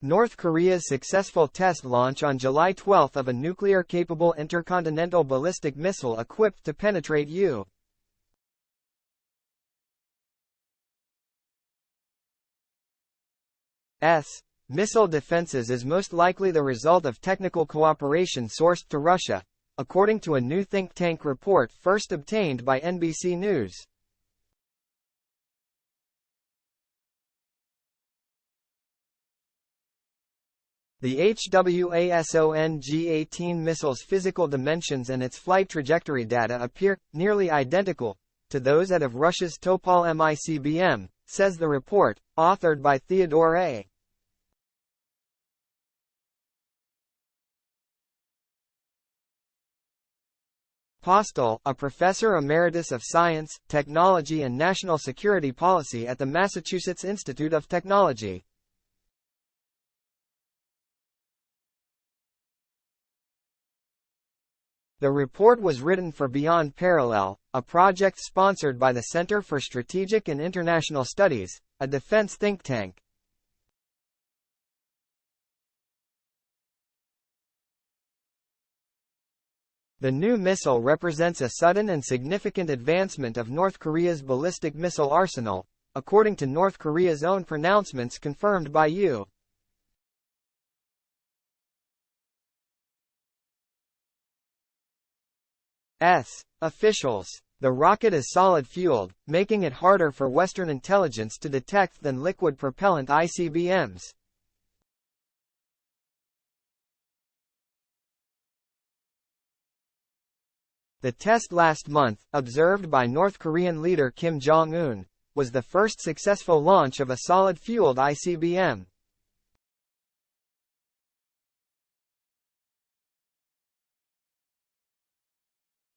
North Korea's successful test launch on July 12 of a nuclear-capable intercontinental ballistic missile equipped to penetrate U.S. missile defenses is most likely the result of technical cooperation sourced to Russia, according to a new think tank report first obtained by NBC News. The HWASONG-18 missile's physical dimensions and its flight trajectory data appear nearly identical to those of Russia's Topol MICBM, says the report, authored by Theodore A. Postel, a professor emeritus of science, technology and national security policy at the Massachusetts Institute of Technology. The report was written for Beyond Parallel, a project sponsored by the Center for Strategic and International Studies, a defense think tank. The new missile represents a sudden and significant advancement of North Korea's ballistic missile arsenal, according to North Korea's own pronouncements confirmed by U.S. officials. The rocket is solid-fueled, making it harder for Western intelligence to detect than liquid propellant ICBMs. The test last month, observed by North Korean leader Kim Jong-un, was the first successful launch of a solid-fueled ICBM.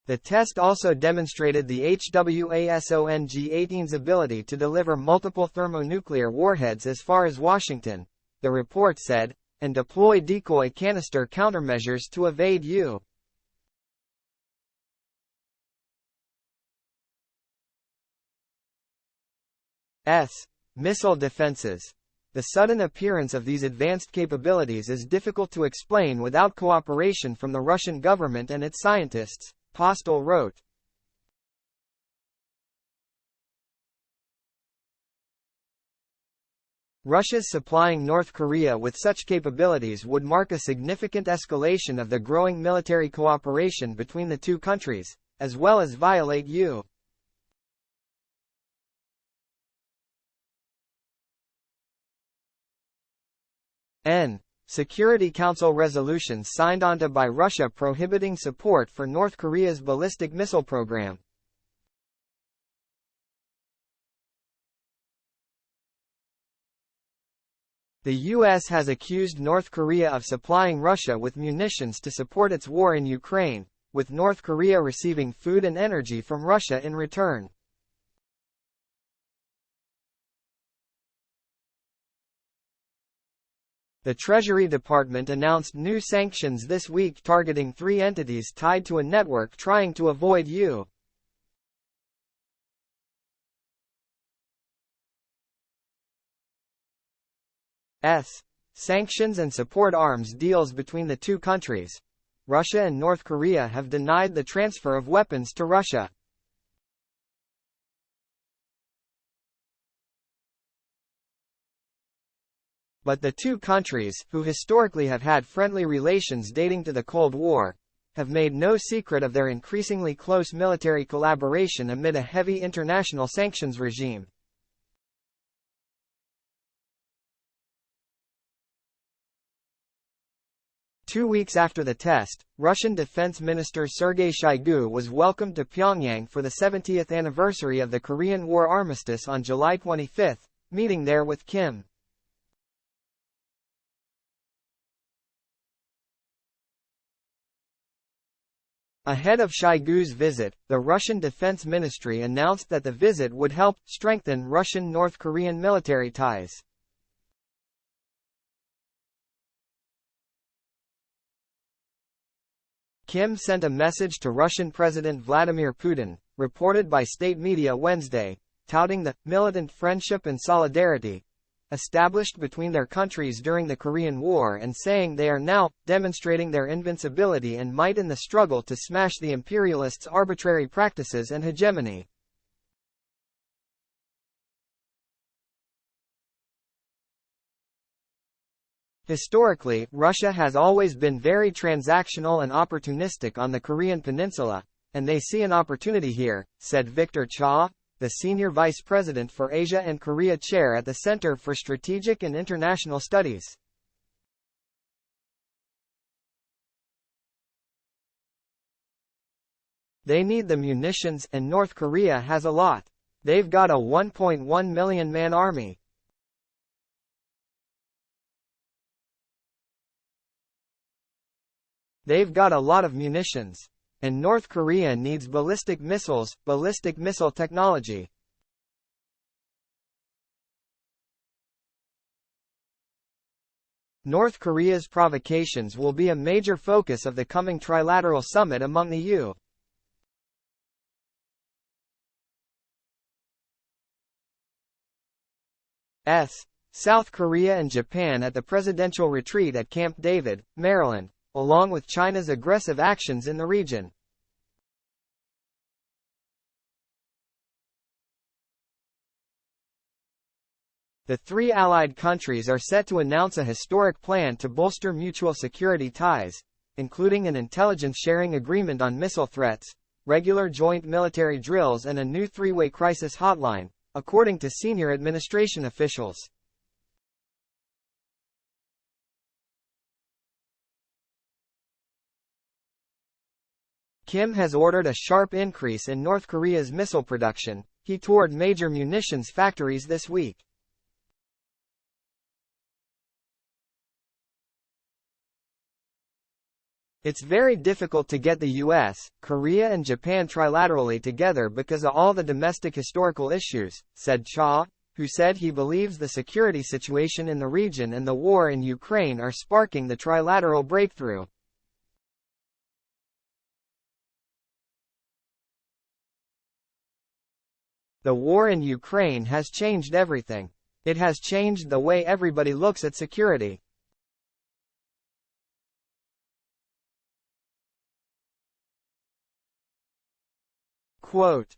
The test also demonstrated the HWASONG-18's ability to deliver multiple thermonuclear warheads as far as Washington, the report said, and deploy decoy canister countermeasures to evade U.S. missile defenses. The sudden appearance of these advanced capabilities is difficult to explain without cooperation from the Russian government and its scientists, Postel wrote. Russia's supplying North Korea with such capabilities would mark a significant escalation of the growing military cooperation between the two countries, as well as violate U.S. Security Council resolutions signed onto by Russia prohibiting support for North Korea's ballistic missile program. The U.S. has accused North Korea of supplying Russia with munitions to support its war in Ukraine, with North Korea receiving food and energy from Russia in return. The Treasury Department announced new sanctions this week targeting 3 entities tied to a network trying to avoid U.S. sanctions and support arms deals between the two countries. Russia and North Korea have denied the transfer of weapons to Russia. But the two countries, who historically have had friendly relations dating to the Cold War, have made no secret of their increasingly close military collaboration amid a heavy international sanctions regime. Two weeks after the test, Russian Defense Minister Sergei Shoigu was welcomed to Pyongyang for the 70th anniversary of the Korean War armistice on July 25, meeting there with Kim. Ahead of Shoigu's visit, the Russian Defense Ministry announced that the visit would help strengthen Russian-North Korean military ties. Kim sent a message to Russian President Vladimir Putin, reported by state media Wednesday, touting the militant friendship and solidarity established between their countries during the Korean War, and saying they are now demonstrating their invincibility and might in the struggle to smash the imperialists' arbitrary practices and hegemony. Historically, Russia has always been very transactional and opportunistic on the Korean peninsula, and they see an opportunity here, said Victor Cha, the Senior Vice President for Asia and Korea Chair at the Center for Strategic and International Studies. They need the munitions, and North Korea has a lot. They've got a 1.1 million man army. They've got a lot of munitions. And North Korea needs ballistic missiles, ballistic missile technology. North Korea's provocations will be a major focus of the coming trilateral summit among the U.S., South Korea and Japan at the presidential retreat at Camp David, Maryland, along with China's aggressive actions in the region. The three allied countries are set to announce a historic plan to bolster mutual security ties, including an intelligence-sharing agreement on missile threats, regular joint military drills and a new three-way crisis hotline, according to senior administration officials. Kim has ordered a sharp increase in North Korea's missile production. He toured major munitions factories this week. It's very difficult to get the US, Korea and Japan trilaterally together because of all the domestic historical issues, said Cha, who said he believes the security situation in the region and the war in Ukraine are sparking the trilateral breakthrough. The war in Ukraine has changed everything. It has changed the way everybody looks at security. Quote,